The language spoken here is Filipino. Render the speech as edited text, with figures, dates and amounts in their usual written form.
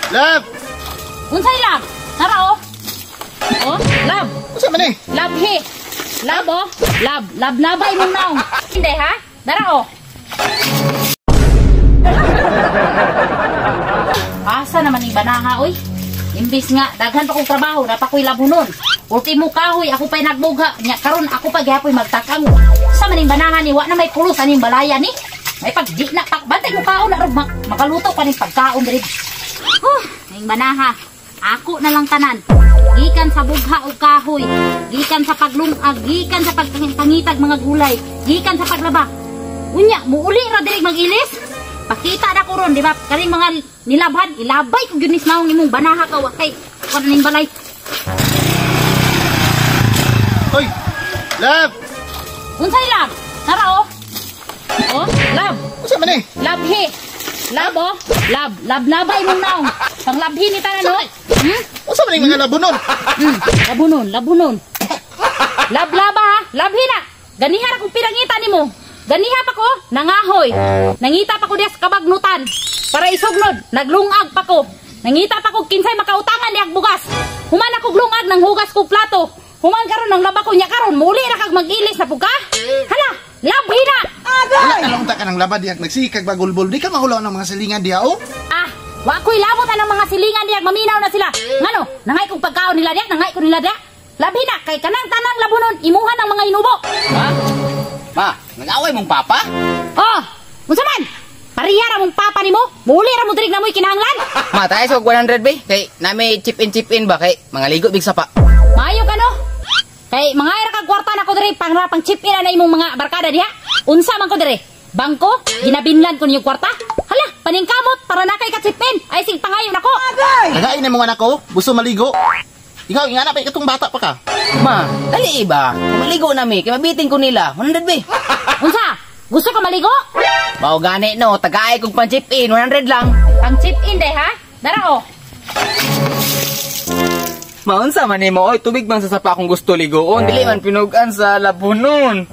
Lab! Unsay lab? Tara oh. Oh, lab. Unsa man eh? Lab he. Lab oh. Lab. Lab-labay mong naong. Hindi ha? Tara oh. Asa naman yung banaha oy? Imbis nga, daghan pa kong trabaho, napakoy labunon. Ultimo kahoy, ako pa'y nagbugha. Nya karon ako pa gihapoy magtakang. Sa maning banahan ni, wa na may pulos aning balaya ni. May pagdi na, bantay mo kaon na rin, makaluto pa ning pagkaon diri. Ning banaha, ako na lang tanan. Gikan sa bugha o kahoy, gikan sa paglungag, gikan sa pagpangitag mga gulay, gikan sa paglaba. Unya, muuli ra diri magilis. Pakita na ko ron, di ba? Kaning mga nilabhan, ilabay ko ginis naong imong banaha ka wakay. Kuan ning balay. Hoy! Lab! Unsay lab? Tara oh. Oh, lab. Unsa man eh? Lab he. Lab oh. Lab. Lab-labay mong naong. Panglabhi ni tanan oh. Unsa man mga labunon? Labunon. Lab-laba ha. Labhi na. Ganiha akong pinangita nimo. Ganiha pa ko, nangahoy. Nangita pa ko diya sa kabagnutan. Para isugnod, naglungag pa ko. Nangita pa ko kinsay makautangan diyak bugas. Human ako glungag nang hugas ko plato. Human karon nang laba ko nya karon, muli ra kag mag-ilis na puka. Hala, labhi na. Agay! Anong ta ka nang labad diyak nagsikag bagulbol. Di ka mahulaw ng mga silingan diya oh? Ah, wa ko'y labot ang mga silingan diyak, maminaw na sila. Ngano, nangay kong pagkaon nila diyak, nangay ko nila diyak. Labhi na, kay kanang tanang labunon, imuhan ng mga inubo. Ha? Ma, nag-away mong papa? Oh, unsa man? Pariya ra mong papa nimo? Muli ra mo dirig na mo'y kinahanglan? Ma, tayo sa 100 ba? Kay nami chip in ba? Kay mga ligo big sapa. Maayo ka no? Kay mga ira kag kwarta na ko diri pang chip in na imong mga barkada diha. Unsa man ko diri? Bangko, ginabinlan ko niyo kwarta. Hala, paningkamot para na kay ka chip in. Ay sig pangayo nako. Nagain na mga anak ko, gusto maligo. Ikaw, ingana pa ikatong bata pa ka. Ma, dali ba? Maligo nami, kay mabiting ko nila. 100 ba? Unsa? Gusto ka maligo? Mao gani no, tagaay kog pang chip in, 100 lang. Pang chip in de ha? Dara oh. Maunsa man nimo oy, tubig man sa sapa kung gusto ligoon. Dili man pinugan sa labunon.